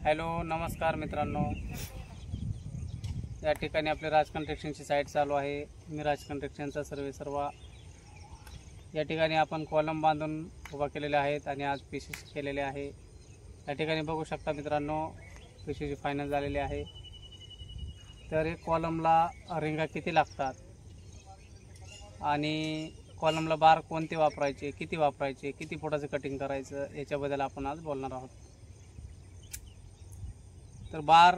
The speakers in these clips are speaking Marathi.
हॅलो नमस्कार मित्रांनो, या ठिकाणी आपले राज कन्स्ट्रक्शनची साईट चालू आहे। मी राज कन्स्ट्रक्शनचा सर्वा या ठिकाणी आपण कॉलम बांधून उभा केलेले आहेत आणि आज पीसीसी केलेले आहे। या ठिकाणी बघू शकता मित्रांनो, पीसीसी फायनल झालेले आहे। तर एक कॉलमला रिंगा किती लागतात आणि कॉलमला बार कोणते वापरायचे, किती वापरायचे, किती फुटाचं कटिंग करायचं याच्याबद्दल आपण आज बोलणार आहोत। तर बार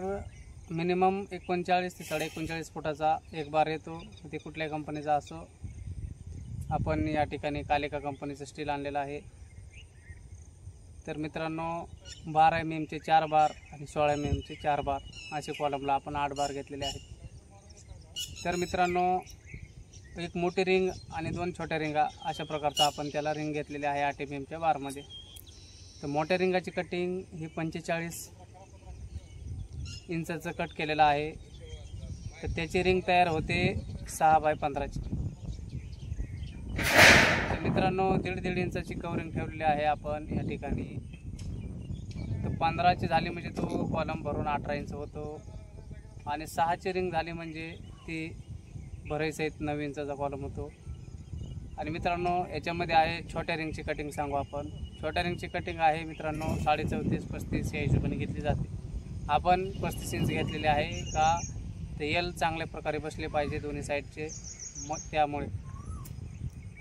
मिनिमम 39 ते 39.5 फुटाचा एक बार येतो। ते कुठल्या कंपनीचा असो, आपण या ठिकाणी कालिका कंपनीचं स्टील आणलेलं आहे। तर मित्रांनो 12 mm चे 4 बार आणि 16 mm चे 4 बार असे कॉलमला आपण 8 बार घेतलेले आहेत। तर मित्रांनो एक मोठी रिंग आणि 2 छोट्या रिंगा अशा प्रकारचा आपण त्याला रिंग घेतलेली आहे 8 mm च्या बारमध्ये। तर मोठ्या रिंगाची कटिंग ही 45 इंचाचं कट केलेलं आहे। तर त्याची रिंग तयार होते 6 बाय 15 ची। तर मित्रांनो 1.5 इंचाची कवरिंग ठेवलेली आहे आपण या ठिकाणी। तर 15 ची झाली म्हणजे तो कॉलम भरून 18 इंच होतो आणि 6 ची रिंग झाली म्हणजे ती भराईसहित 9 इंचाचा कॉलम होतो। आणि मित्रांनो याच्यामध्ये आहे छोट्या रिंगची कटिंग सांगू आपण। छोट्या रिंगची कटिंग आहे मित्रांनो 34.35 या हिशोबाने घेतली जाते। आपण 35 इंच घेतलेले आहे का ते यल चांगल्या प्रकारे बसले पाहिजे दोन्ही साईडचे, मग त्यामुळे।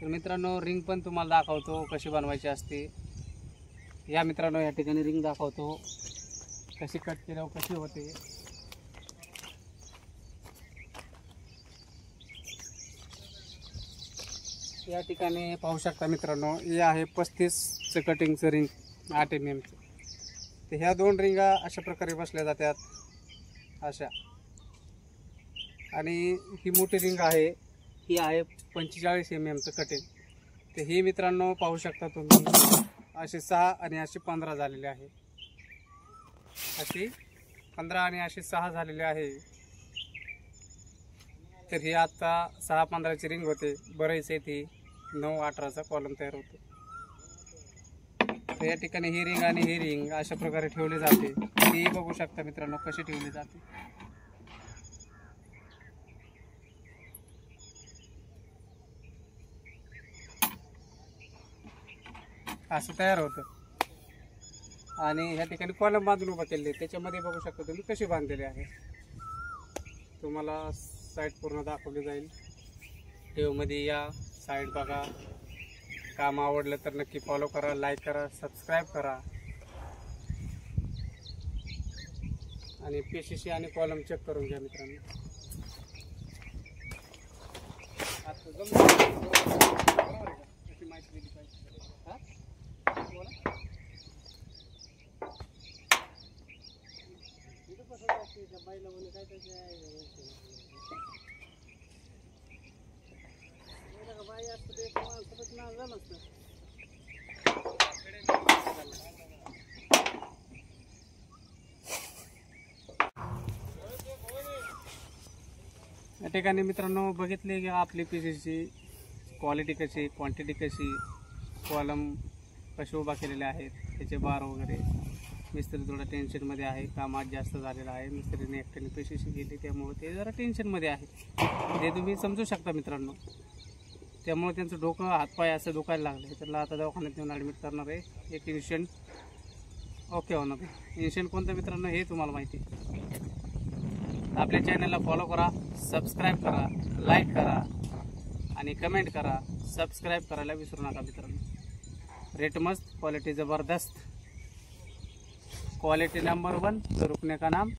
तर मित्रांनो रिंग पण तुम्हाला दाखवतो कशी बनवायची असते। या मित्रांनो या ठिकाणी रिंग दाखवतो कशी कट केल्यावर कशी होते। या ठिकाणी पाहू शकता मित्रांनो, हे आहे 35चं कटिंगचं रिंग 8 mm चं। तर ह्या 2 रिंगा अशा प्रकारे बसल्या जातात अशा। आणि ही मोठी रिंग आहे, ही आहे 45 mm चं कटिंग। तर ही मित्रांनो पाहू शकता तुम्ही असे 6 आणि असे 15 झालेले आहे, अशी 15 आणि असे 6 झालेले आहे। तर ही आता 6-15 ची रिंग होते, बरेच येते 9-18चा कॉलम तयार होतो। तर या ठिकाणी ही रिंग आणि ही रिंग अशा प्रकारे ठेवली जाते। ती बघू शकता मित्रांनो कशी ठेवली जाते। असं तयार होतं आणि ह्या ठिकाणी कॉलम बांधून उभा केले, त्याच्यामध्ये बघू शकता तुम्ही कशी बांधलेली आहे। तुम्हाला साईड पूर्ण दाखवली जाईल। व्हिडिओमध्ये या, साईड बघा। काम आवडलं तर नक्की फॉलो करा, लाईक करा, सबस्क्राईब करा आणि पीसीसी आणि कॉलम चेक करून घ्या मित्रांनो। आता बरोबर आहे का, अशी माहिती दिली पाहिजे। हां बोला, इथं कसं असते त्या बाईला म्हणे काय बाई असतं ते माणसाचं नाव झालं असतं। या ठिकाणी मित्रांनो बघितले की आपली पीसीची क्वालिटी कशी, क्वांटिटी कशी, कॉलम कसे उभा केलेले आहेत, त्याचे बार वगैरे। मिस्त्री थोडं टेन्शनमध्ये आहे, काम आज जास्त झालेलं आहे। मिस्त्रीने एकट्याने पीसीसी केली त्यामुळे ते जरा टेन्शनमध्ये आहे, ते तुम्ही समजू शकता मित्रांनो। त्यामुळे त्यांचं डोकं हातपाय असं दुखायला लागले। त्याला आता दवाखान्यात नेऊन ॲडमिट करणार आहे, एक इंजेक्शन ओके होणार आहे। इंजेक्शन कोणतं मित्रांनो हे तुम्हाला माहिती आहे। आपल्या चॅनलला फॉलो करा, सबस्क्राईब करा, लाईक करा आणि कमेंट करा। सबस्क्राईब करायला विसरू नका मित्रांनो। रेट मस्त, क्वालिटी ज़बरदस्त, क्वालिटी नंबर 1, तो रुकने का नाम